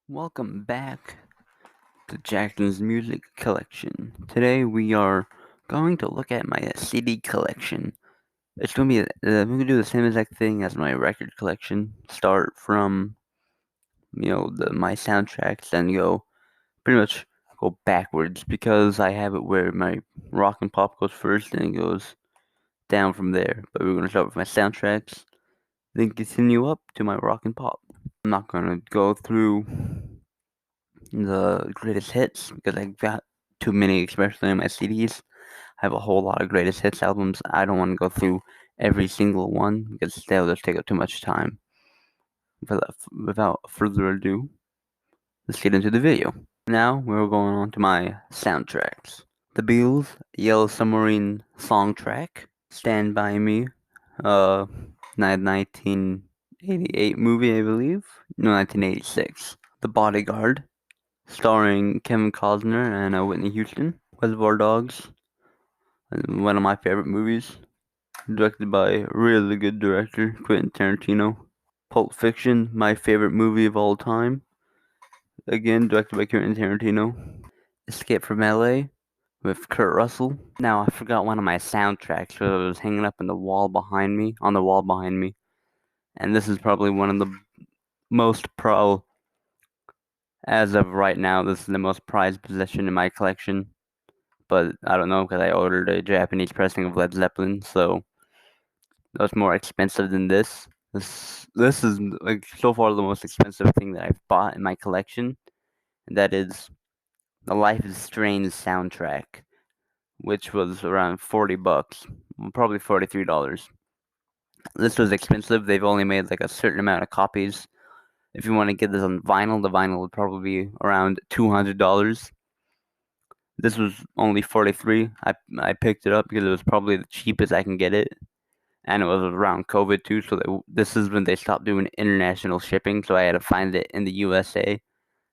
Welcome back to Jackson's Music Collection. Today we are going to look at my CD collection. It's going to be, we're going to do the same exact thing as my record collection. Start from, my soundtracks and go pretty much go backwards because I have it where my rock and pop goes first and it goes down from there. But we're going to start with my soundtracks, then continue up to my rock and pop. I'm not going to go through the greatest hits because I've got too many, especially on my CDs. I have a whole lot of greatest hits albums. I don't want to go through every single one because that'll just take up too much time. Without further ado, let's get into the video. Now we're going on to my soundtracks. The Beatles' Yellow Submarine song track, Stand By Me, 1988 movie, I believe. No, 1986. The Bodyguard, starring Kevin Costner and Whitney Houston. Reservoir Dogs, one of my favorite movies, directed by a really good director, Quentin Tarantino. Pulp Fiction, my favorite movie of all time, again directed by Quentin Tarantino. Escape from LA with Kurt Russell. Now I forgot one of my soundtracks, so it was hanging up on the wall behind me, and this is probably one of the most as of right now, this is the most prized possession in my collection. But I don't know because I ordered a Japanese pressing of Led Zeppelin, so that's more expensive than this. This is like so far the most expensive thing that I've bought in my collection, and that is the Life is Strange soundtrack, which was around $40, probably $43. This was expensive. They've only made like a certain amount of copies. If you want to get this on vinyl, the vinyl would probably be around $200. This was only 43. I picked it up because it was probably the cheapest I can get it, and it was around COVID too. So this is when they stopped doing international shipping. So I had to find it in the USA,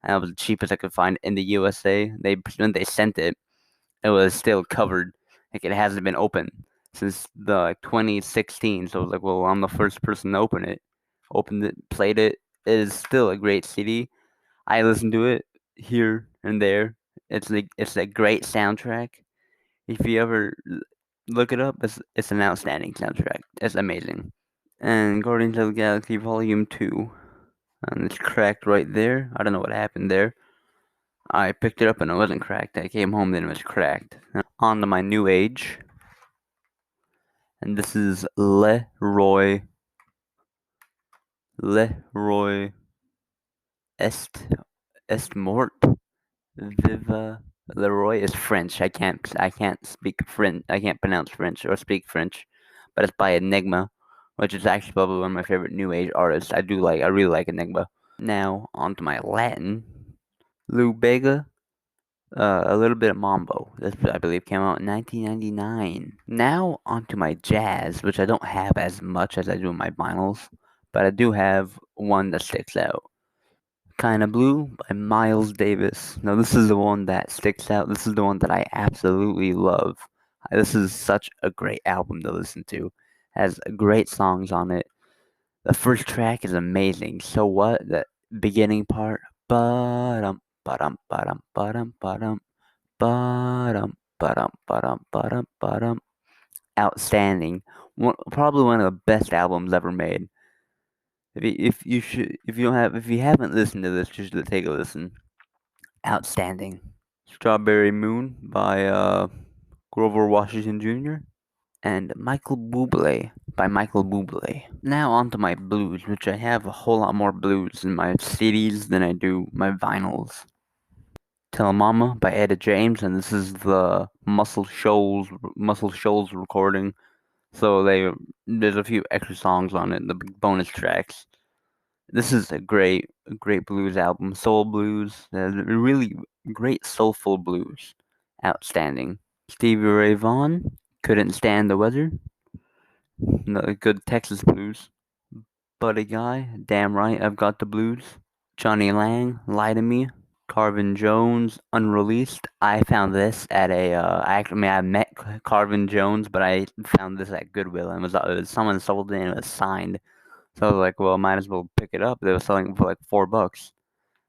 and it was the cheapest I could find in the USA. When they sent it, it was still covered, like it hasn't been opened since the 2016. So I was like, well, I'm the first person to open it. Opened it, played it. It is still a great CD. I listen to it here and there. It's a great soundtrack. If you ever look it up, it's an outstanding soundtrack. It's amazing. And Guardians of the Galaxy Volume 2. And it's cracked right there. I don't know what happened there. I picked it up and it wasn't cracked. I came home and it was cracked. On to my new age. And this is Leroy Est Mort Viva. Leroy is French. I can't speak French. I can't pronounce French or speak French, but it's by Enigma, which is actually probably one of my favorite new age artists. I really like Enigma. Now onto my Latin. Lou Bega, a little bit of Mambo. This I believe came out in 1999. Now onto my jazz, which I don't have as much as I do in my vinyls, but I do have one that sticks out. Kinda Blue by Miles Davis. Now, this is the one that sticks out. This is the one that I absolutely love. This is such a great album to listen to. Has great songs on it. The first track is amazing. So what? The beginning part. Ba-dum, ba-dum, ba-dum, ba-dum, ba-dum, ba-dum, ba-dum, ba-dum, ba-dum, ba-dum. Outstanding. Probably one of the best albums ever made. If you haven't listened to this, just take a listen. Outstanding. Strawberry Moon by Grover Washington Jr. and Michael Bublé by Michael Bublé. Now onto my blues, which I have a whole lot more blues in my CDs than I do my vinyls. Tell Mama by Etta James, and this is the Muscle Shoals recording. So there's a few extra songs on it, the bonus tracks. This is a great blues album, soul blues, really great soulful blues, outstanding. Stevie Ray Vaughan, Couldn't Stand the Weather, good Texas blues. Buddy Guy, Damn Right I've Got the Blues. Johnny Lang, Lie to Me. Carvin Jones, Unreleased. I found this at I met Carvin Jones, but I found this at Goodwill, and it was someone sold it and it was signed. So I was like, well, might as well pick it up. They were selling it for like $4.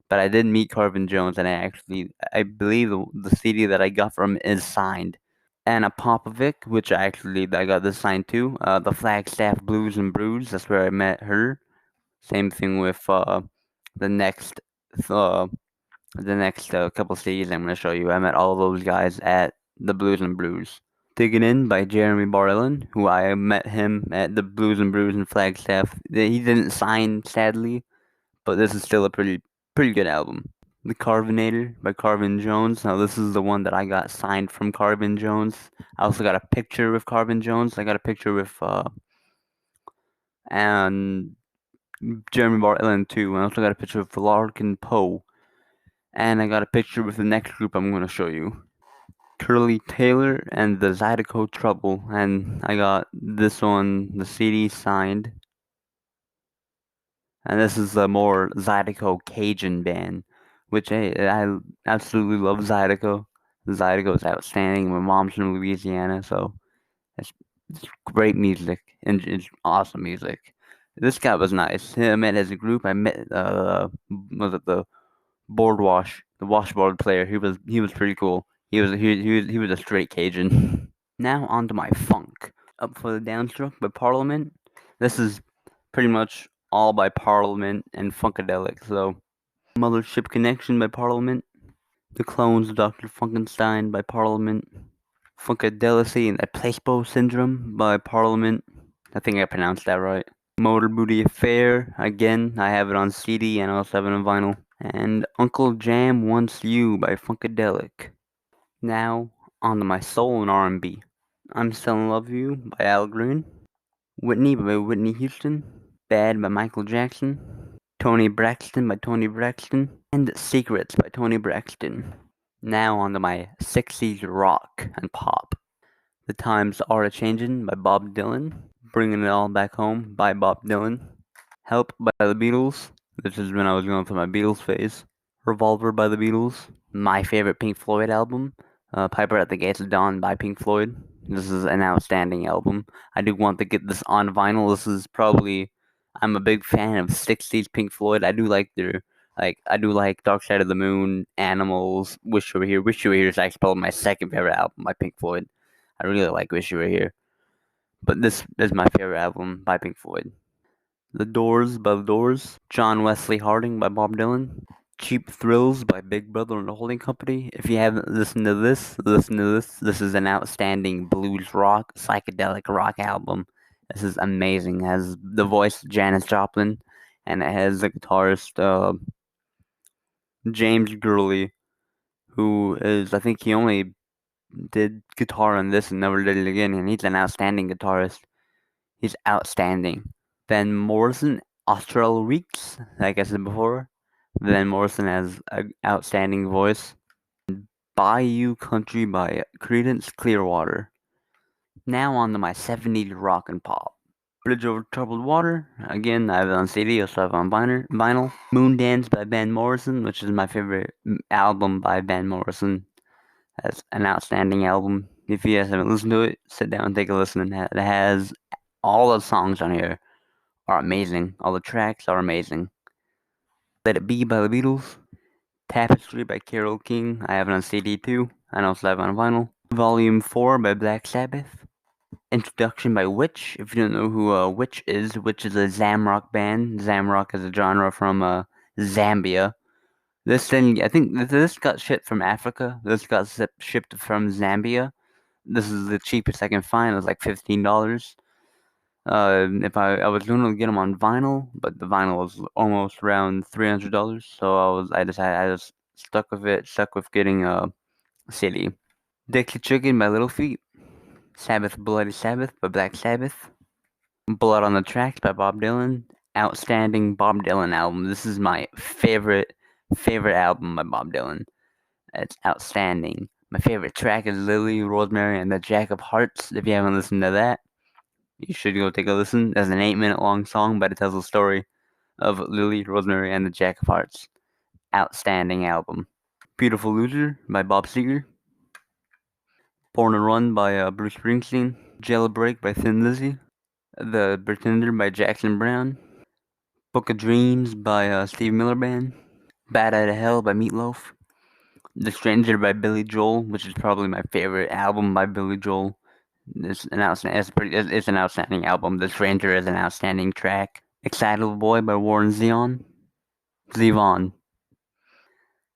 But I did meet Carvin Jones, and I believe the CD that I got from him is signed. Anna Popovic, which I got this signed too. The Flagstaff Blues and Brews, that's where I met her. Same thing with the next uh, couple CDs I'm gonna show you. I met all those guys at the Blues and Brews. Digging In by Jeremy Barlin, who I met him at the Blues and Brews in Flagstaff. He didn't sign, sadly, but this is still a pretty good album. The Carvinator by Carvin Jones. Now this is the one that I got signed from Carvin Jones. I also got a picture with Carvin Jones. I got a picture with and Jeremy Bartlett too. I also got a picture with Larkin Poe. And I got a picture with the next group I'm gonna show you. Curly Taylor and the Zydeco Trouble. And I got this one, the CD signed. And this is a more Zydeco Cajun band, which hey, I absolutely love Zydeco. Zydeco is outstanding. My mom's from Louisiana, so it's great music and it's awesome music. This guy was nice. I met as a group. I met was it the washboard player. He was pretty cool. He was a straight Cajun. Now onto my funk. Up for the Downstroke by Parliament. This is pretty much all by Parliament and Funkadelic. So, Mothership Connection by Parliament, The Clones of Dr. Funkenstein by Parliament, Funkadelicy and the Placebo Syndrome by Parliament. I think I pronounced that right. Motor Booty Affair, again, I have it on CD and I also have it on vinyl. And Uncle Jam Wants You by Funkadelic. Now, on to my soul and R&B. I'm Still in Love with You by Al Green. Whitney by Whitney Houston. Bad by Michael Jackson. Tony Braxton by Tony Braxton. And Secrets by Tony Braxton. Now on to my 60s rock and pop. The Times Are A-Changin' by Bob Dylan. Bringing It All Back Home by Bob Dylan. Help by the Beatles. This is when I was going through my Beatles phase. Revolver by the Beatles. My favorite Pink Floyd album. Piper at the Gates of Dawn by Pink Floyd. This is an outstanding album. I do want to get this on vinyl. This is probably... I'm a big fan of 60s Pink Floyd. I do like their... I do like Dark Side of the Moon, Animals, Wish You Were Here. Wish You Were Here is actually probably my second favorite album by Pink Floyd. I really like Wish You Were Here. But this is my favorite album by Pink Floyd. The Doors by The Doors. John Wesley Harding by Bob Dylan. Cheap Thrills by Big Brother and the Holding Company. If you haven't listened to this, listen to this. This is an outstanding blues rock, psychedelic rock album. This is amazing. It has the voice of Janis Joplin, and it has the guitarist James Gurley, who is, I think he only did guitar on this and never did it again, and he's an outstanding guitarist. He's outstanding. Van Morrison, Austral Weeks, like I said before. Van Morrison has an outstanding voice. Bayou Country by Creedence Clearwater. Now on to my 70s rock and pop. Bridge Over Troubled Water. Again, I have it on CD, also have it on vinyl. Moondance by Van Morrison, which is my favorite album by Van Morrison. That's an outstanding album. If you guys haven't listened to it, sit down and take a listen. It has all the songs on here are amazing. All the tracks are amazing. Let It Be by the Beatles. Tapestry by Carole King. I have it on CD too. I also have it on vinyl. Volume 4 by Black Sabbath. Introduction by Witch. If you don't know who Witch is a Zamrock band. Zamrock is a genre from Zambia. This thing, I think this got shipped from Africa. This got shipped from Zambia. This is the cheapest I can find. It was like $15. If I was going to get them on vinyl, but the vinyl was almost around $300, so I just stuck with it. Stuck with getting a CD. Dixie Chicken by Little Feat. Sabbath Bloody Sabbath by Black Sabbath. Blood on the Tracks by Bob Dylan. Outstanding Bob Dylan album. This is my favorite album by Bob Dylan. It's outstanding. My favorite track is Lily, Rosemary, and the Jack of Hearts. If you haven't listened to that, you should go take a listen. There's an 8-minute long song, but it tells the story of Lily, Rosemary, and the Jack of Hearts. Outstanding album. Beautiful Loser by Bob Seger. Born to Run by Bruce Springsteen. Jailbreak by Thin Lizzy. The Pretender by Jackson Browne. Book of Dreams by Steve Miller Band. Bad Out of Hell by Meatloaf. The Stranger by Billy Joel, which is probably my favorite album by Billy Joel. It's an outstanding album. The Stranger is an outstanding track. Excitable Boy by Warren Zevon.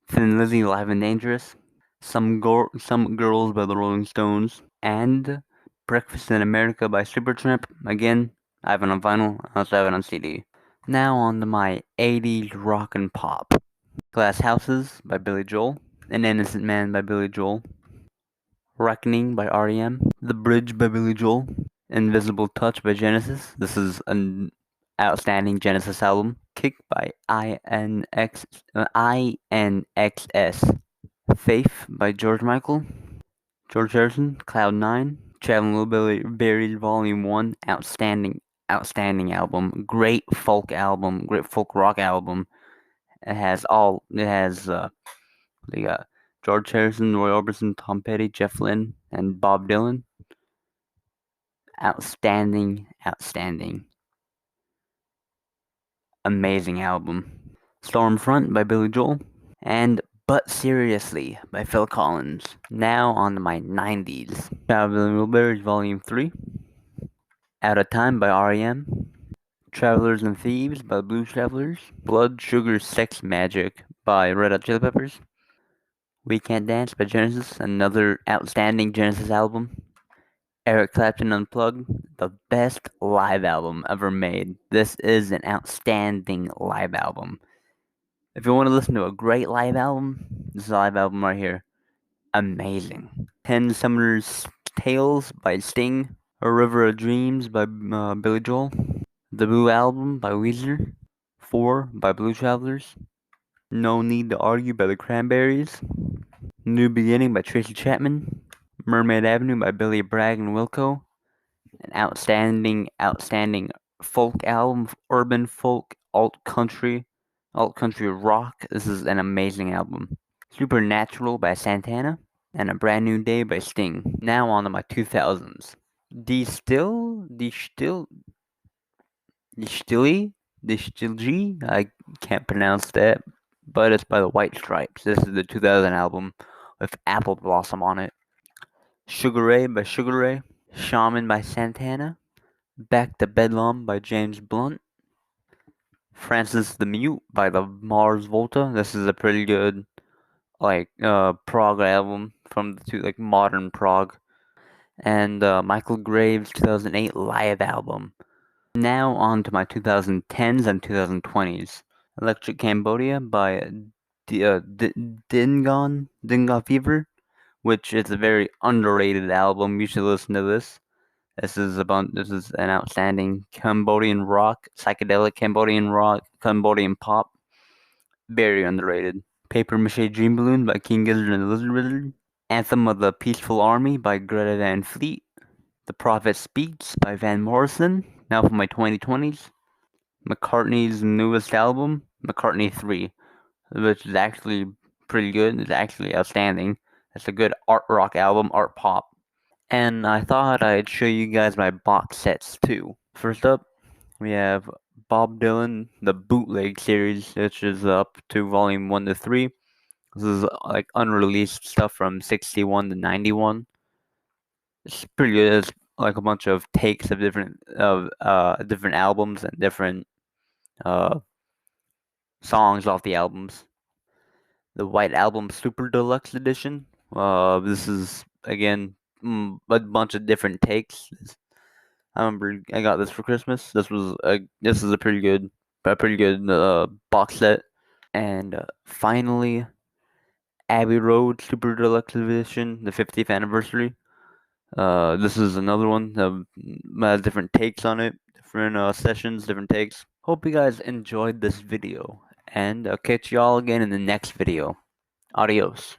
Thin Lizzy Live and Dangerous. Some Girls by the Rolling Stones. And Breakfast in America by Supertramp. Again, I have it on vinyl. I also have it on CD. Now on to my 80s rock and pop. Glass Houses by Billy Joel. An Innocent Man by Billy Joel. Reckoning by R.E.M. The Bridge by Billy Joel. Invisible Touch by Genesis. This is an outstanding Genesis album. Kick by INXS. Faith by George Harrison. Cloud 9. Traveling Wilburys Volume 1. Outstanding album. Great folk rock album. It has they got George Harrison, Roy Orbison, Tom Petty, Jeff Lynne, and Bob Dylan. Outstanding. Amazing album. Stormfront by Billy Joel. And But Seriously by Phil Collins. Now on to my 90s. Traveling Wilburys Volume 3. Out of Time by R.E.M. Travelers and Thieves by Blues Travelers. Blood, Sugar, Sex, Magic by Red Hot Chili Peppers. We Can't Dance by Genesis, another outstanding Genesis album. Eric Clapton Unplugged, the best live album ever made. This is an outstanding live album. If you want to listen to a great live album, this is a live album right here. Amazing. 10 Summoner's Tales by Sting. A River of Dreams by Billy Joel. The Blue Album by Weezer. 4 by Blue Travelers. No Need to Argue by the Cranberries. New Beginning by Tracy Chapman. Mermaid Avenue by Billy Bragg and Wilco. An outstanding folk album, urban folk, alt country rock. This is an amazing album. Supernatural by Santana. And A Brand New Day by Sting. Now on to my 2000s. Distilgy? I can't pronounce that, but it's by the White Stripes. This is the 2000 album with Apple Blossom on it. Sugar Ray by Sugar Ray. Shaman by Santana. Back to Bedlam by James Blunt. Francis the Mute by the Mars Volta. This is a pretty good prog album from the modern prog. And Michael Graves' 2008 live album. Now on to my 2010s and 2020s. Electric Cambodia by Dingon Fever, which is a very underrated album. You should listen to this. This is an outstanding Cambodian rock, psychedelic Cambodian pop. Very underrated. Paper Mache Dream Balloon by King Gizzard and the Lizard Wizard. Anthem of the Peaceful Army by Greta Van Fleet. The Prophet Speaks by Van Morrison. Now for my 2020s. McCartney's newest album, McCartney 3, which is actually pretty good. It's actually outstanding. It's a good art rock album, art pop. And I thought I'd show you guys my box sets too. First up, we have Bob Dylan, the Bootleg series, which is up to volume 1 to 3. This is unreleased stuff from 61 to 91. It's pretty good. It's like a bunch of takes of different albums and different songs off the albums. The White Album Super Deluxe Edition. This is again a bunch of different takes. I remember I got this for Christmas. This is a pretty good box set. And finally, Abbey Road Super Deluxe Edition, the 50th anniversary. This is another one that has different takes on it, different sessions, different takes. Hope you guys enjoyed this video, and I'll catch y'all again in the next video. Adios.